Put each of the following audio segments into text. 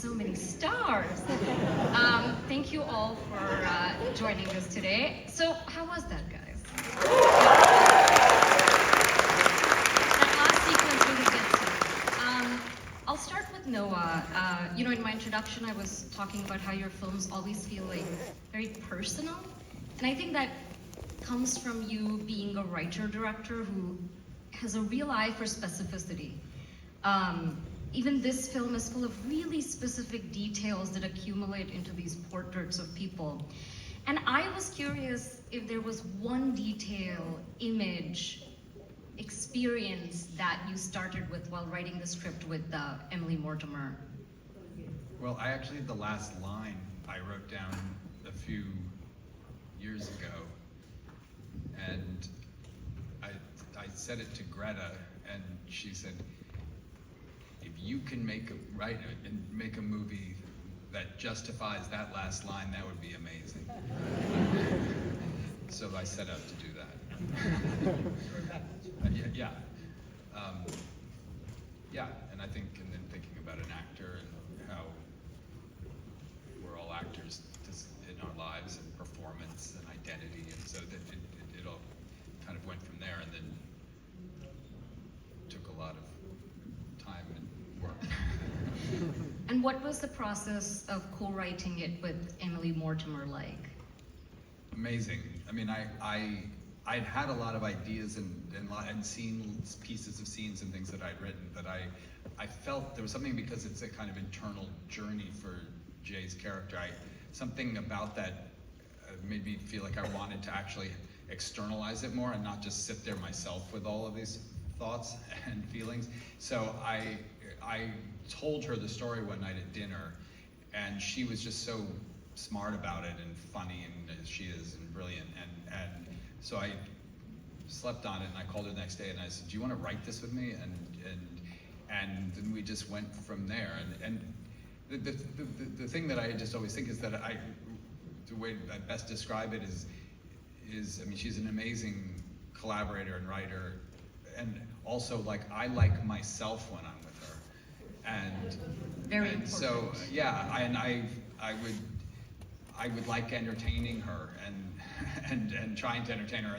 so many stars. Thank you all for joining us today. So how was that, guys? That last sequence really gets you. I'll start with Noah. In my introduction, I was talking about how your films always feel like very personal. And I think that comes from you being a writer-director who has a real eye for specificity. Even this film is full of really specific details that accumulate into these portraits of people. And I was curious if there was one detail, image, experience that you started with while writing the script with Emily Mortimer. Well, the last line I wrote down a few years ago, and I said it to Greta, and she said, if you can make a movie that justifies that last line, that would be amazing. So I set out to do that. And I think, and then thinking about an actor and how we're all actors in our lives, and performance and identity, and so that it all kind of went from there, and then took a lot of time and work. And what was the process of co-writing it with Emily Mortimer like? Amazing. I mean, I'd had a lot of ideas and scenes, pieces of scenes and things that I'd written, but I felt there was something, because it's a kind of internal journey for Jay's character. Something about that made me feel like I wanted to actually externalize it more and not just sit there myself with all of these thoughts and feelings. So I told her the story one night at dinner, and she was just so smart about it and funny, and as she is, and brilliant, and so I slept on it, and I called her the next day and I said, do you want to write this with me? And then we just went from there. And the thing that I just always think is that the way I best describe it is I mean, she's an amazing collaborator and writer, and also I like myself when I'm with her. And very important. So yeah, and I would like entertaining her and trying to entertain her,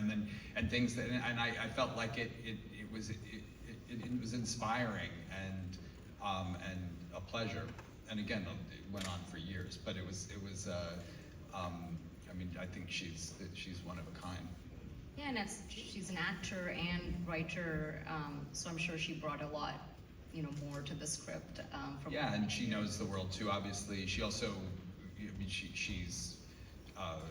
and things that, and I felt like it was inspiring and a pleasure. And again, it went on for years, but it was I mean, I think she's one of a kind. Yeah, and she's an actor and writer, so I'm sure she brought a lot, more to the script. Yeah, and she knows the world too. Obviously, she also, I mean, she's had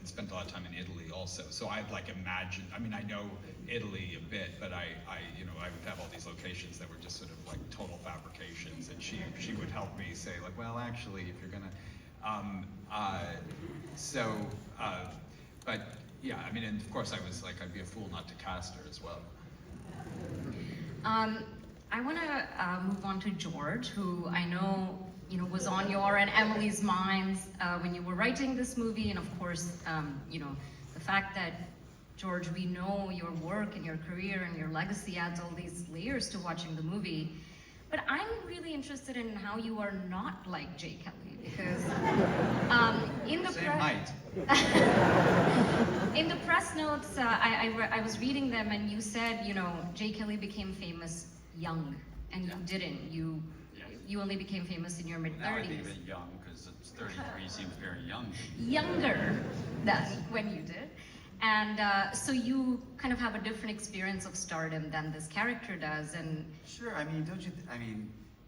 spent a lot of time in Italy also. So I'd imagined. I mean, I know Italy a bit, but I would have all these locations that were just sort of total fabrications, and she would help me say well, actually, if you're gonna, but yeah, I mean, and of course I was I'd be a fool not to cast her as well. I want to move on to George, who I know was on your and Emily's minds when you were writing this movie, and of course, the fact that, George, we know your work and your career and your legacy adds all these layers to watching the movie. But I'm really interested in how you are not like Jay Kelly, because in the in the press notes, I was reading them, and you said, Jay Kelly became famous young, and you didn't. You only became famous in your mid-30s. Now I think of it young, because 33 seems very young. Younger than when you did. And so you kind of have a different experience of stardom than this character does. And sure, I mean,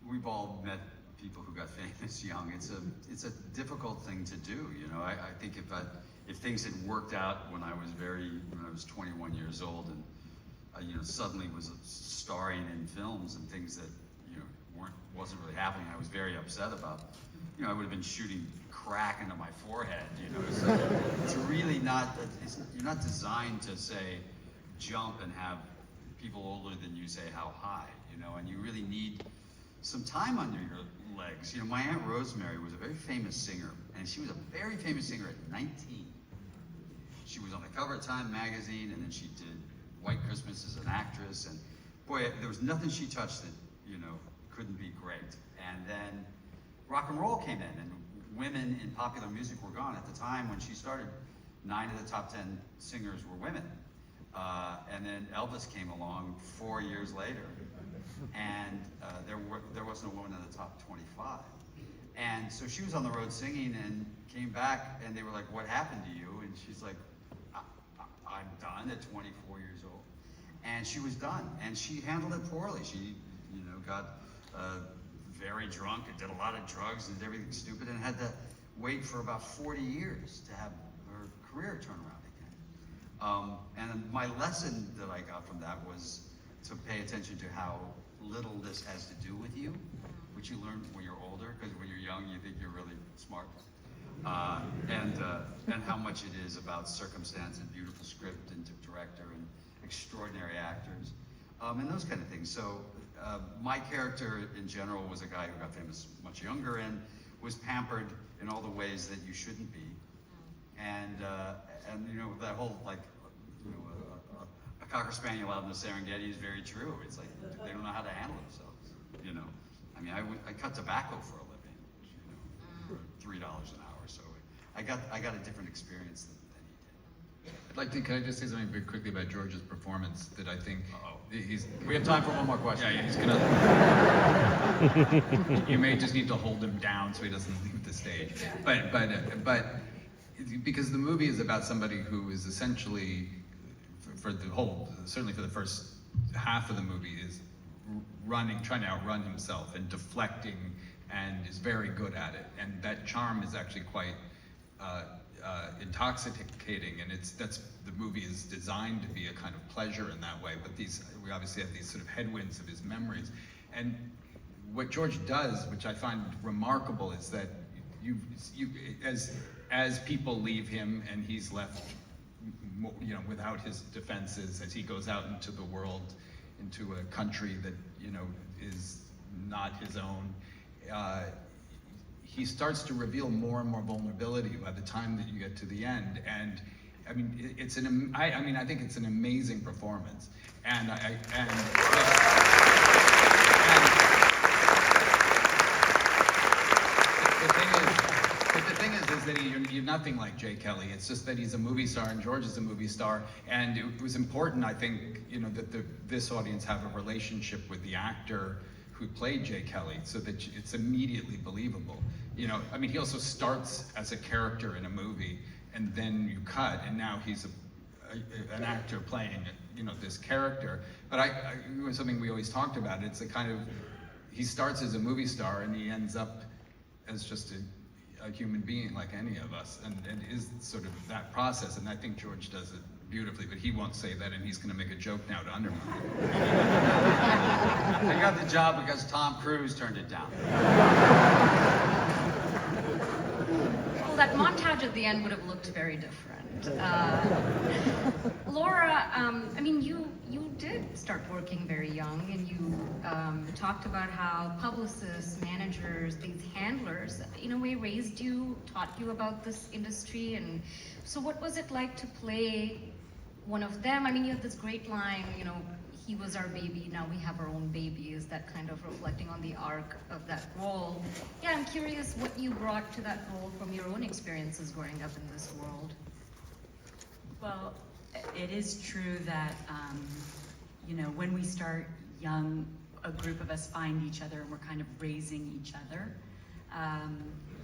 we've all met people who got famous young. It's a difficult thing to do, I think if things had worked out when I was 21 years old, and suddenly was starring in films and things that wasn't really happening, I was very upset about. I would have been shooting crack into my forehead, So it's really not. You're not designed to say jump and have people older than you say how high, And you really need some time under your legs. My Aunt Rosemary was a very famous singer, and she was a very famous singer at 19. She was on the cover of Time magazine, and then she did White Christmas as an actress, and boy, there was nothing she touched that couldn't be great. And then rock and roll came in, and women in popular music were gone. At the time when she started, 9 of the top 10 singers were women. And then Elvis came along 4 years later, and there wasn't a woman in the top 25. And so she was on the road singing and came back, and they were like, "What happened to you?" And she's like, "I'm done at 24 years old." And she was done, and she handled it poorly. She, got very drunk and did a lot of drugs and did everything stupid, and had to wait for about 40 years to have her career turn around again. And my lesson that I got from that was to pay attention to how little this has to do with you, which you learn when you're older, because when you're young, you think you're really smart. And how much it is about circumstance and beautiful script and director and extraordinary actors, and those kind of things. So my character in general was a guy who got famous much younger and was pampered in all the ways that you shouldn't be. And that whole a Cocker Spaniel out in the Serengeti is very true. It's like they don't know how to handle themselves. I mean, I cut tobacco for a living, for $3 an hour. So I got a different experience than he did. Can I just say something very quickly about George's performance that I think We have time for one more question. Yeah, he's gonna. You may just need to hold him down so he doesn't leave the stage. But because the movie is about somebody who is essentially, certainly for the first half of the movie, is trying to outrun himself and deflecting, and is very good at it. And that charm is actually quite intoxicating, and the movie is designed to be a kind of pleasure in that way. But we obviously have these sort of headwinds of his memories. And what George does, which I find remarkable, is that as people leave him and he's left, without his defenses, as he goes out into the world, into a country that is not his own, he starts to reveal more and more vulnerability by the time that you get to the end. And I mean, I think it's an amazing performance. And the thing is that you're nothing like Jay Kelly. It's just that he's a movie star and George is a movie star. And it was important, I think, that this audience have a relationship with the actor who played Jay Kelly, so that it's immediately believable. I mean, he also starts as a character in a movie, and then you cut, and now he's an actor playing, this character. But it was something we always talked about. It's a kind of, he starts as a movie star, and he ends up as just a human being like any of us, and it is sort of that process. And I think George does it beautifully, but he won't say that, and he's going to make a joke now to undermine it. I got the job because Tom Cruise turned it down. Well, that montage at the end would have looked very different. Laura, I mean, you did start working very young, and you talked about how publicists, managers, these handlers, in a way raised you, taught you about this industry. And so what was it like to play one of them? I mean, you have this great line, he was our baby, now we have our own baby. Is that kind of reflecting on the arc of that role? Yeah, I'm curious what you brought to that role from your own experiences growing up in this world. Well, it is true that, when we start young, a group of us find each other and we're kind of raising each other.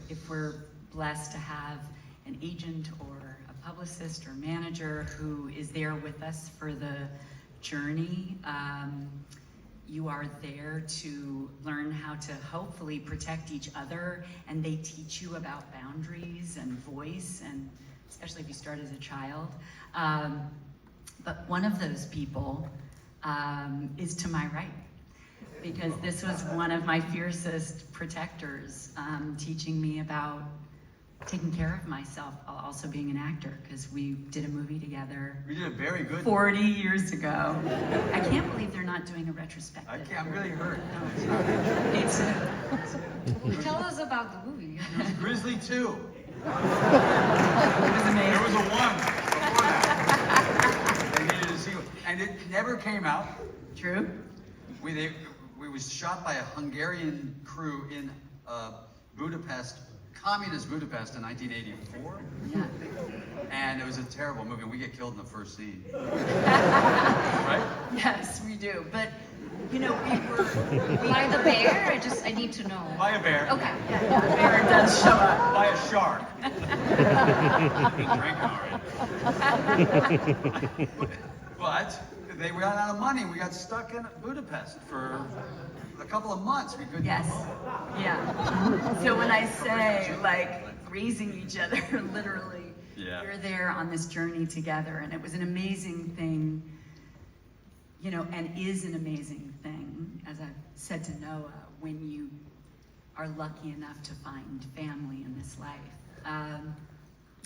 If we're blessed to have an agent or a publicist or manager who is there with us for the journey, you are there to learn how to hopefully protect each other, and they teach you about boundaries and voice, and especially if you start as a child. But one of those people is to my right, because this was one of my fiercest protectors, teaching me about taking care of myself while also being an actor, because we did a movie together. We did a very good 40 years ago. I can't believe they're not doing a retrospective. I'm really hurt. Tell us about the movie. Grizzly 2. It was amazing. There was a 1 before that. They needed a sequel. And it never came out. True. We it was shot by a Hungarian crew in Budapest, communist Budapest in 1984. Yeah. And it was a terrible movie. We get killed in the first scene. Right? Yes, we do. But, you know, By the bear? I need to know. By a bear. Okay. yeah, the bear does show up. By a shark. Drinking already. But they ran out of money. We got stuck in Budapest for a couple of months. We couldn't Yes. go home. Yeah. So when I say, like, raising each other, literally, Yeah. we're there on this journey together. And it was an amazing thing, you know, and is an amazing thing, as I've said to Noah, when you are lucky enough to find family in this life.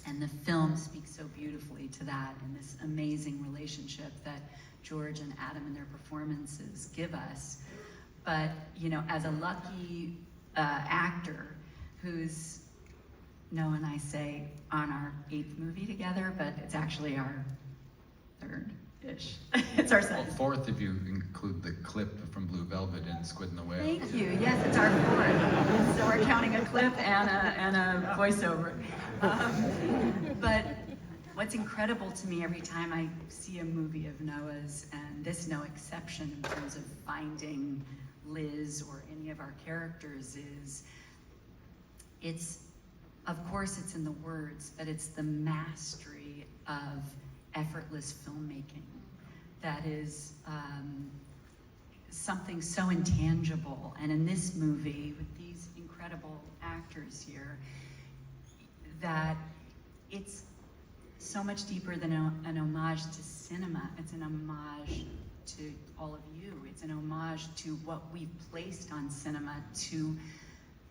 And the film speaks so beautifully to that, and this amazing relationship that George and Adam and their performances give us. But, you know, as a lucky actor who's, Noah and I say, on our 8th movie together, but it's actually our 3rd-ish. It's our 7th. Fourth, if you include the clip from Blue Velvet and Squid and the Whale. Thank you. Yes, it's our 4th. So we're counting a clip and a voiceover. But what's incredible to me every time I see a movie of Noah's, and this no exception in terms of finding Liz or any of our characters, is of course it's in the words, but it's the mastery of effortless filmmaking that is something so intangible. And in this movie, with these incredible actors here, that it's so much deeper than an homage to cinema. It's an homage to all of you. It's an homage to what we've placed on cinema to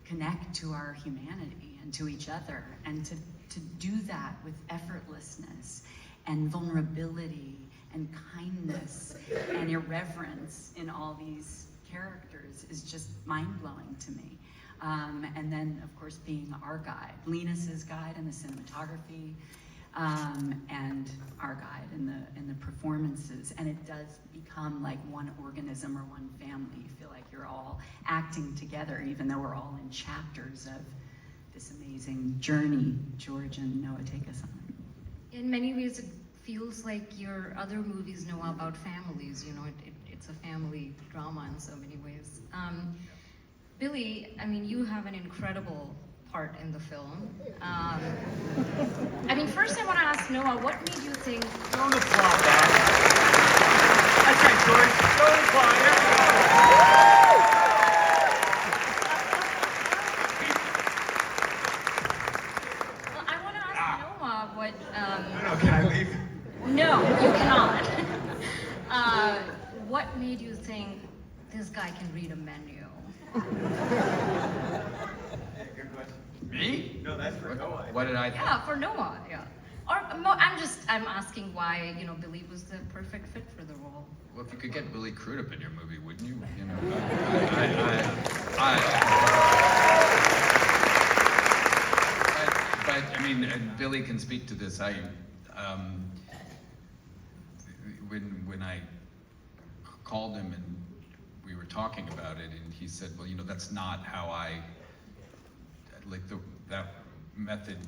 connect to our humanity and to each other, and to do that with effortlessness and vulnerability and kindness and irreverence in all these characters is just mind-blowing to me. And then, of course, being our guide, Linus's guide in the cinematography, and our guide in the performances. And it does become like one organism or one family. You feel like you're all acting together, even though we're all in chapters of this amazing journey George and Noah take us on. In many ways, it feels like your other movies know about families. You know, it's a family drama in so many ways. Billy, I mean, you have an incredible part in the film. I mean, first I want to ask Noah, what made you think... Don't applaud that. That's right, George. Don't applaud it. Well, I want to ask Noah what... No, can I leave? No, you cannot. What made you think this guy can read a menu? Good question. Me? No, that's for Noah. What did I think? Yeah, for Noah, yeah. Or I'm asking why, you know, Billy was the perfect fit for the role. Well, if you could get Billy Crudup in your movie, wouldn't you? You know, but I mean, and Billy can speak to this. When I called him and we were talking about it, and he said, well, you know, that's not how that method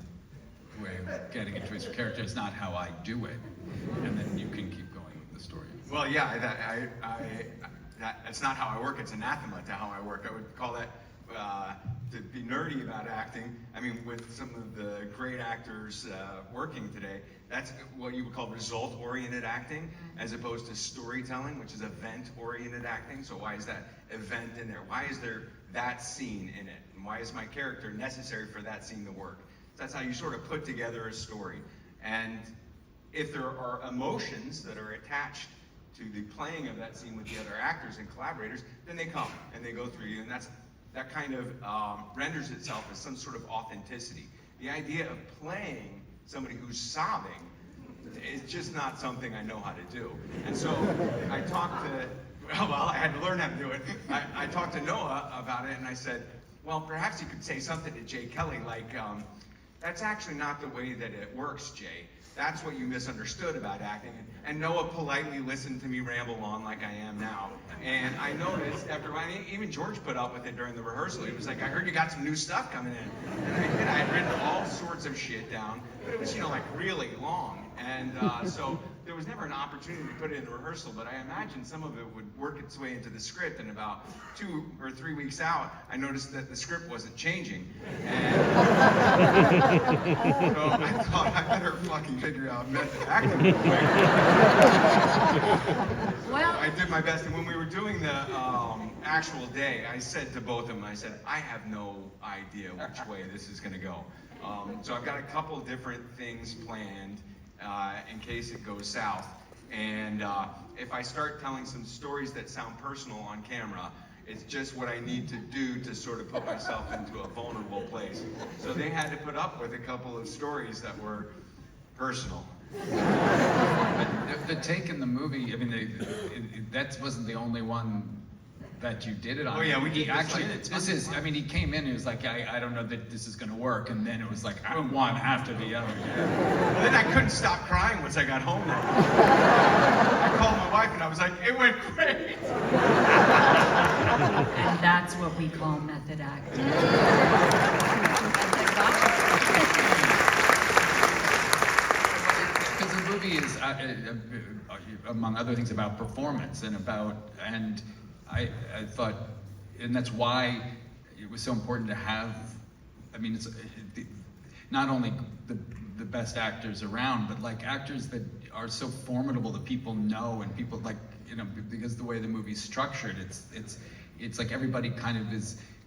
way of getting into his character is not how I do it. And then you can keep going with the story. Well, yeah, that's not how I work. It's anathema to how I work. I would call that, to be nerdy about acting. I mean, with some of the great actors working today, that's what you would call result-oriented acting, as opposed to storytelling, which is event-oriented acting. So why is that event in there? Why is there that scene in it? And why is my character necessary for that scene to work? That's how you sort of put together a story. And if there are emotions that are attached to the playing of that scene with the other actors and collaborators, then they come and they go through you, and that kind of renders itself as some sort of authenticity. The idea of playing somebody who's sobbing is just not something I know how to do. And so I talked to, well, I had to learn how to do it. I talked to Noah about it, and I said, well, perhaps you could say something to Jay Kelly like, that's actually not the way that it works, Jay. That's what you misunderstood about acting. And Noah politely listened to me ramble on like I am now. And I noticed after even George put up with it during the rehearsal. He was like, I heard you got some new stuff coming in. And I did. I had written all sorts of shit down, but it was, you know, like really long. And so there was never an opportunity to put it in the rehearsal, but I imagine some of it would work its way into the script. And about 2 or 3 weeks out, I noticed that the script wasn't changing. And so I thought I better fucking figure out method acting real quick. Well, I did my best, and when we were doing the actual day, I said to both of them, I said, I have no idea which way this is gonna go. So I've got a couple different things planned in case it goes south. And if I start telling some stories that sound personal on camera, it's just what I need to do to sort of put myself into a vulnerable place. So they had to put up with a couple of stories that were personal. The take in the movie, I mean, that wasn't the only one that you did it on. Oh yeah, we did actually. this This is, I mean, he came in, he was like, I don't know that this is going to work, and then it was like, I have to be out here. Then I couldn't stop crying once I got home. I called my wife and I was like, it went great. and that's what we call method acting. Because the movie is, among other things, about performance and I thought, and that's why it was so important to have, I mean, it's not only the best actors around, but like actors that are so formidable that people know, and people like, you know, because the way the movie's structured, it's like everybody kind of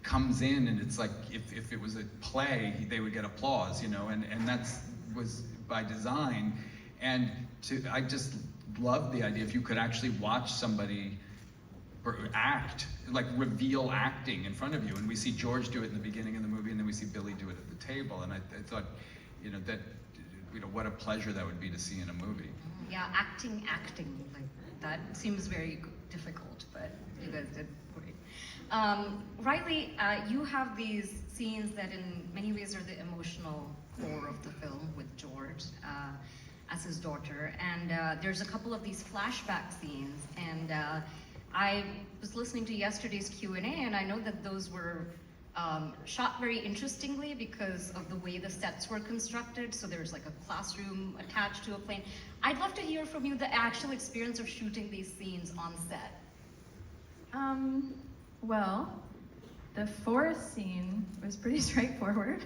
comes in, and it's like if it was a play, they would get applause, you know, and was by design. And I just love the idea if you could actually watch somebody act, like reveal acting in front of you. And we see George do it in the beginning of the movie, and then we see Billy do it at the table. And I thought, you know, that, you know, what a pleasure that would be to see in a movie. Yeah, acting, like that seems very difficult, but you guys did great. Riley, you have these scenes that in many ways are the emotional core of the film with George as his daughter, and there's a couple of these flashback scenes, and I was listening to yesterday's Q&A, and I know that those were shot very interestingly because of the way the sets were constructed. So there's like a classroom attached to a plane. I'd love to hear from you the actual experience of shooting these scenes on set. Well, the forest scene was pretty straightforward.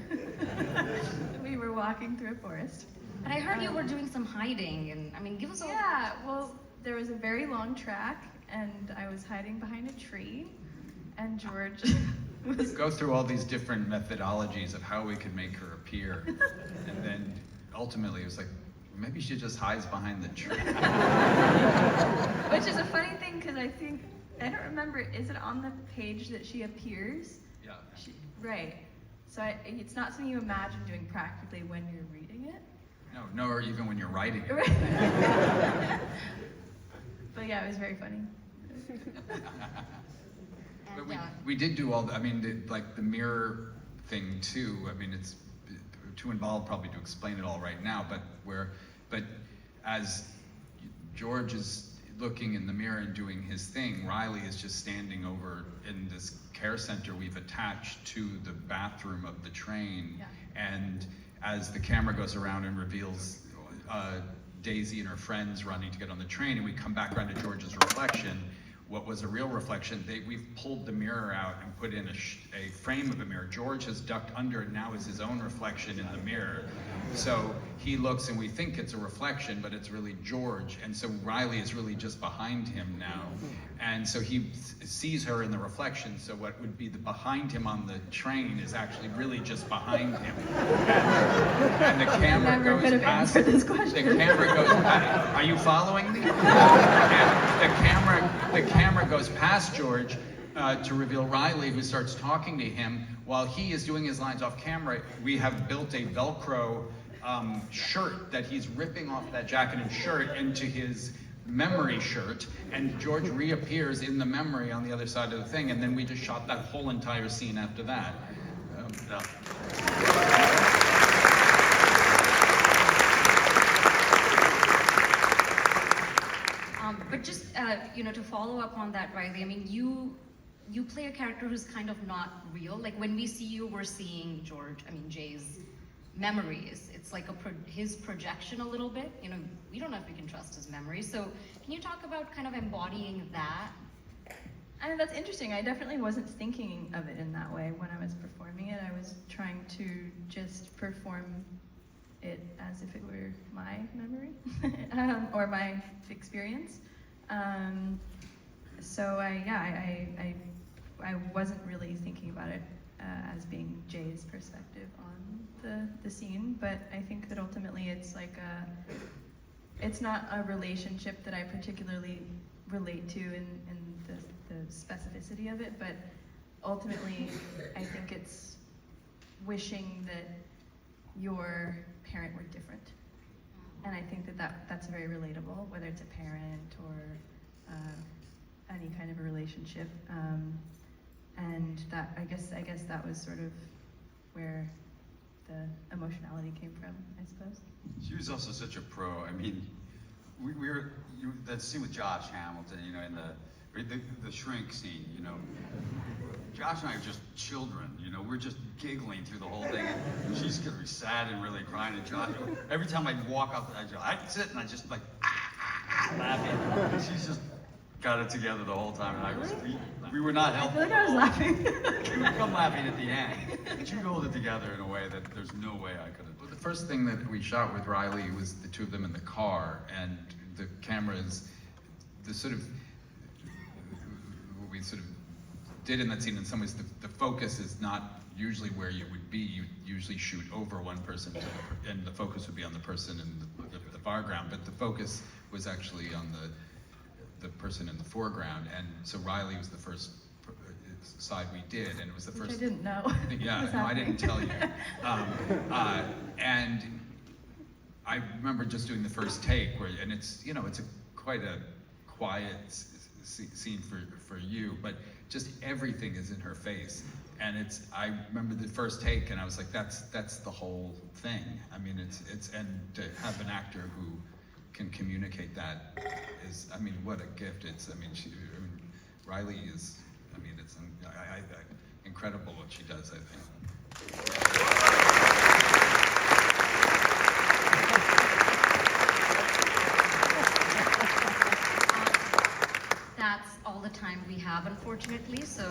We were walking through a forest. But I heard you were doing some hiding, and I mean, give us all. Yeah, well, there was a very long track, and I was hiding behind a tree, and George was... Go through all these different methodologies of how we could make her appear, and then ultimately it was like, maybe she just hides behind the tree. Which is a funny thing, because I don't remember, is it on the page that she appears? Yeah. Right. So it's not something you imagine doing practically when you're reading it. No, or even when you're writing it. But yeah, it was very funny. But we did do all, I mean, like the mirror thing too. I mean, it's too involved probably to explain it all right now, but as George is looking in the mirror and doing his thing, Riley is just standing over in this care center we've attached to the bathroom of the train. Yeah. And as the camera goes around and reveals Daisy and her friends running to get on the train, and we come back around to George's reflection, what was a real reflection, we've pulled the mirror out and put in a frame of a mirror. George has ducked under it now is his own reflection in the mirror. So he looks and we think it's a reflection, but it's really George. And so Riley is really just behind him now. And so he sees her in the reflection. So what would be behind him on the train is actually really just behind him. And the camera Never goes could have past. answered this question. The camera goes past. Are you following me? And the camera goes past George to reveal Riley, who starts talking to him. While he is doing his lines off camera, we have built a Velcro shirt that he's ripping off that jacket and shirt into his memory shirt, and George reappears in the memory on the other side of the thing, and then we just shot that whole entire scene after that. But just, to follow up on that, Riley, I mean, you play a character who's kind of not real. Like when we see you, we're seeing Jay's memories. It's like his projection a little bit. We don't know if we can trust his memories. So can you talk about kind of embodying that? And that's interesting. I definitely wasn't thinking of it in that way when I was performing it. I was trying to just perform it as if it were my memory or my experience. So I wasn't really thinking about it as being Jay's perspective on the scene, but I think that ultimately it's like it's not a relationship that I particularly relate to in the specificity of it, but ultimately I think it's wishing that your parent were different. And I think that's very relatable, whether it's a parent or any kind of a relationship. And that I guess that was sort of where the emotionality came from, I suppose. She was also such a pro. I mean, that scene with Josh Hamilton, in the shrink scene, Josh and I are just children, we're just giggling through the whole thing. And she's gonna be sad and really crying, and Josh, every time I walk up, I'd sit and I just like laughing. And she's just got it together the whole time, and we were not I helping. feel like I was laughing. We would come laughing at the end, but you hold it together in a way that there's no way I could have. Well, the first thing that we shot with Riley was the two of them in the car, and the cameras, what we sort of did in that scene in some ways, the focus is not usually where you would be. You usually shoot over one person, and the focus would be on the person in the foreground, but the focus was actually on the person in the foreground, and so Riley was the first side we did, and it was the Which first. I didn't know. Yeah, was no, I happening. didn't tell you. And I remember just doing the first take, and it's quite a quiet scene for you, but just everything is in her face, and I remember the first take, and I was like, that's the whole thing. I mean, and to have an actor who can communicate that is, what a gift. Riley is, it's incredible what she does, I think. That's all the time we have, unfortunately. So.